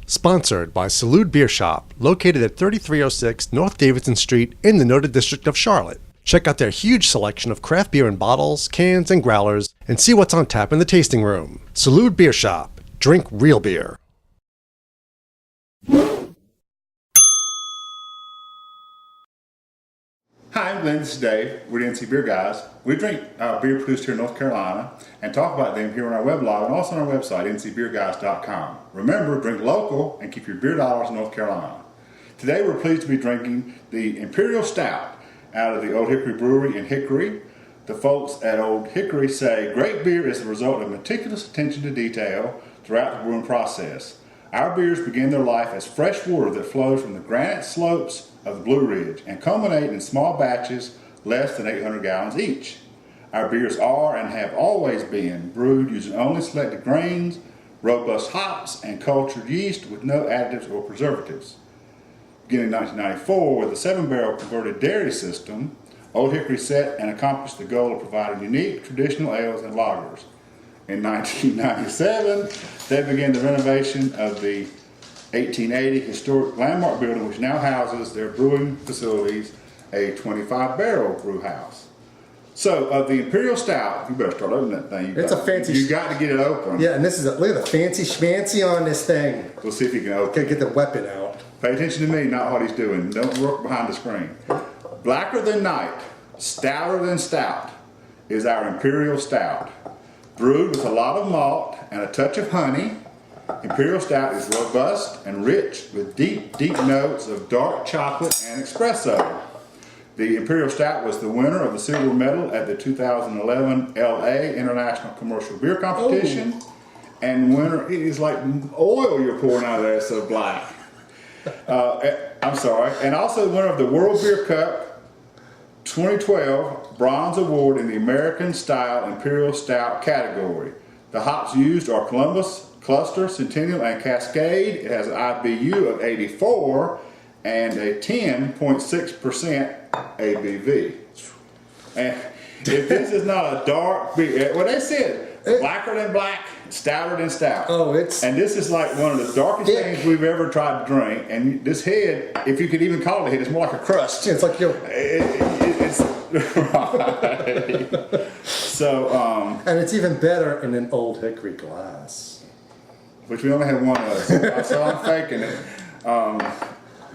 Sponsored by Salud Beer Shop, located at 3306 North Davidson Street in the noted district of Charlotte. Check out their huge selection of craft beer in bottles, cans, and growlers, and see what's on tap in the tasting room. Salud Beer Shop. Drink real beer. Hi, I'm Glenn. This is Dave. We're the NC Beer Guys. We drink beer produced here in North Carolina and talk about them here on our weblog and also on our website, ncbeerguys.com. Remember, drink local and keep your beer dollars in North Carolina. Today we're pleased to be drinking the Imperial Stout out of the Olde Hickory Brewery in Hickory. The folks at Olde Hickory say great beer is the result of meticulous attention to detail throughout the brewing process. Our beers begin their life as fresh water that flows from the granite slopes of the Blue Ridge and culminate in small batches less than 800 gallons each. Our beers are and have always been brewed using only selected grains, robust hops, and cultured yeast with no additives or preservatives. Beginning in 1994 with a 7-barrel converted dairy system, Olde Hickory set and accomplished the goal of providing unique traditional ales and lagers. In 1997, they began the renovation of the 1880 historic landmark building, which now houses their brewing facilities, a 25-barrel brew house. So, the Imperial Stout, you better start opening that thing. It's a fancy. You got to get it open. Yeah, and this is look at the fancy schmancy on this thing. We'll see if you can open. Gotta get the weapon out. Pay attention to me, not what he's doing. Don't work behind the screen. Blacker than night, stouter than stout is our Imperial Stout. Brewed with a lot of malt and a touch of honey, Imperial Stout is robust and rich with deep, deep notes of dark chocolate and espresso. The Imperial Stout was the winner of the silver medal at the 2011 LA International Commercial Beer Competition. And winner, it is like oil you're pouring out of there, it's so black. I'm sorry. And also the winner of the World Beer Cup 2012 Bronze Award in the American-Style Imperial Stout Category. The hops used are Columbus, Cluster, Centennial, and Cascade. It has an IBU of 84 and a 10.6% ABV. And if this is not a dark beer, well, they said blacker than black, stouter than stout. Oh, it's and this is like one of the darkest things we've ever tried to drink. And this head, if you could even call it a head, it's more like a crust. it's like your. It's right. So, and it's even better in an Olde Hickory glass. Which we only had one of, so I'm faking it.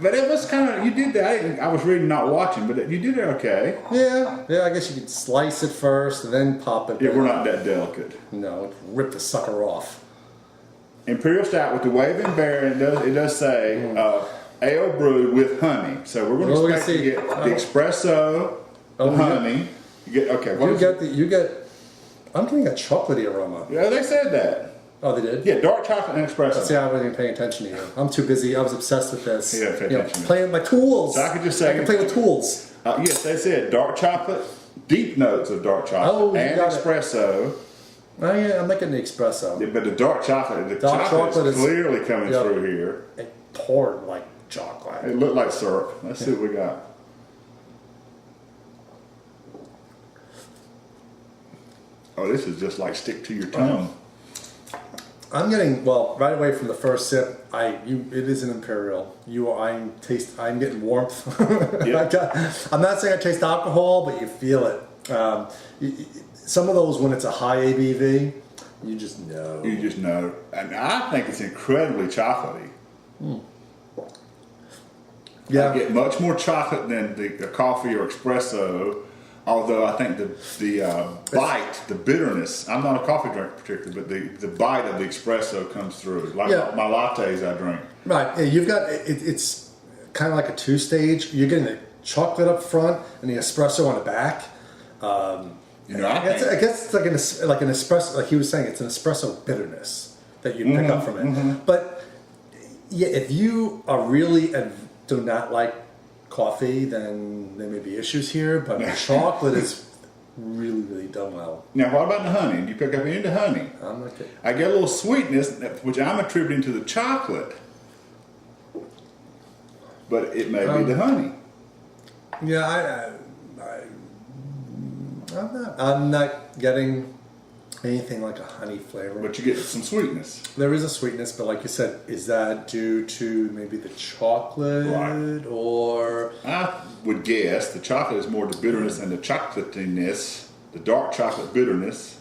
But it was kind of, you did that. I was reading, not watching, but you did it okay. Yeah, I guess you could slice it first and then pop it. Yeah, we're not that delicate. No, rip the sucker off. Imperial Stout with the waving bear, it does say ale brewed with honey. So we're going to expect to get the espresso, the honey. You get. I'm getting a chocolatey aroma. Yeah, they said that. Oh, they did? Yeah, dark chocolate and espresso. See, I wasn't even paying attention to you. I'm too busy. I was obsessed with this. Yeah, pay attention. Playing with my tools. So I could just say. I can play with tools. Yes, they said dark chocolate, deep notes of dark chocolate, and espresso. Oh, yeah, I'm not getting the espresso. Yeah, but the dark chocolate is clearly coming through here. It poured like chocolate. It looked like syrup. Let's see what we got. Oh, this is just like stick to your tongue. I'm getting, well, right away from the first sip, it is an Imperial. I'm getting warmth. Yeah. I'm not saying I taste alcohol, but you feel it. Some of those, when it's a high ABV, you just know. You just know. And I think it's incredibly chocolatey. Yeah. I get much more chocolate than the coffee or espresso. Although I think the bite, the bitterness, I'm not a coffee drinker particularly, but the bite of the espresso comes through. Like my lattes I drink. Right. You've got, it's kind of like a two-stage. You're getting the chocolate up front and the espresso on the back. I guess it's like an espresso, like he was saying, it's an espresso bitterness that you pick up from it. But yeah, if you are really, do not like coffee, then there may be issues here, but chocolate is really, really done well. Now, what about the honey? Do you pick up any of the honey? I'm okay. I get a little sweetness, which I'm attributing to the chocolate, but it may be the honey. Yeah, I'm not getting anything like a honey flavor. But you get some sweetness. There is a sweetness, but like you said, is that due to maybe the chocolate? Right. Or... I would guess the chocolate is more the bitterness and the chocolatiness, the dark chocolate bitterness,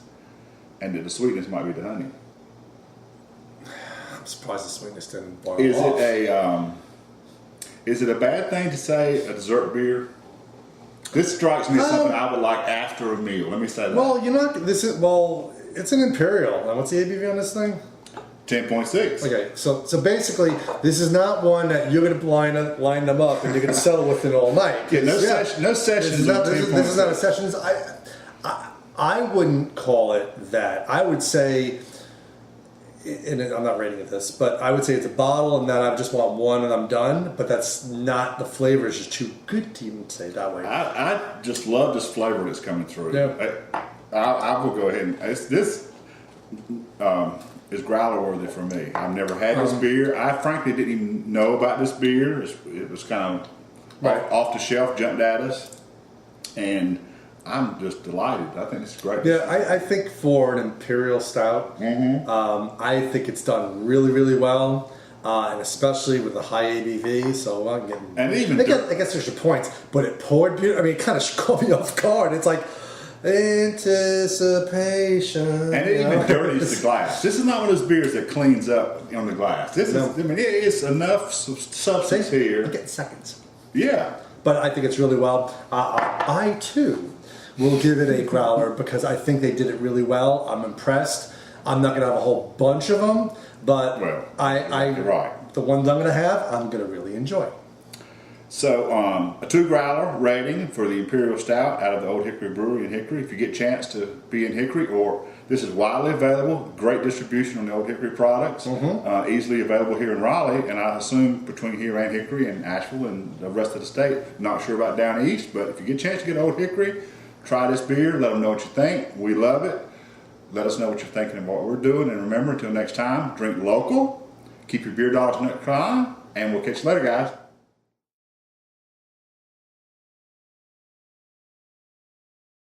and that the sweetness might be the honey. I'm surprised the sweetness didn't boil Is off. Is it a bad thing to say a dessert beer? This strikes me as something I would like after a meal. Let me say that. Well, it's an Imperial. Now, what's the ABV on this thing? 10.6. Okay, so basically, this is not one that you're going to line them up and you're going to settle with it all night. Yeah, no sessions. This is not a sessions. I wouldn't call it that. I would say, and I'm not rating it this, but I would say it's a bottle and that I just want one and I'm done. But that's not, the flavor is just too good to even say it that way. I just love this flavor that's coming through. Yeah. I will go ahead and this is growler worthy for me. I've never had this beer. I frankly didn't even know about this beer. It was kind of off the shelf, jumped at us, and I'm just delighted. I think it's great. Yeah, I think for an Imperial Stout, I think it's done really, really well, and especially with the high ABV. So I'm getting, and even I guess there's your points, but it poured beautiful. I mean, it kind of caught me off guard. It's like anticipation, and it even dirties the glass. This is not one of those beers that cleans up on the glass. This is, I mean, it's enough substance here. I'm getting seconds. Yeah, but I think it's really well. I too will give it a growler because I think they did it really well. I'm impressed. I'm not going to have a whole bunch of them, but you're right. The ones I'm going to have, I'm going to really enjoy. So a 2 growler rating for the Imperial Stout out of the Olde Hickory Brewery in Hickory. If you get a chance to be in Hickory, or this is widely available, great distribution on the Olde Hickory products, easily available here in Raleigh, and I assume between here and Hickory and Asheville and the rest of the state. Not sure about down east, but if you get a chance to get Olde Hickory, try this beer, let them know what you think. We love it. Let us know what you're thinking of what we're doing, and remember, until next time, drink local, keep your beer dollars in the car, and we'll catch you later, guys.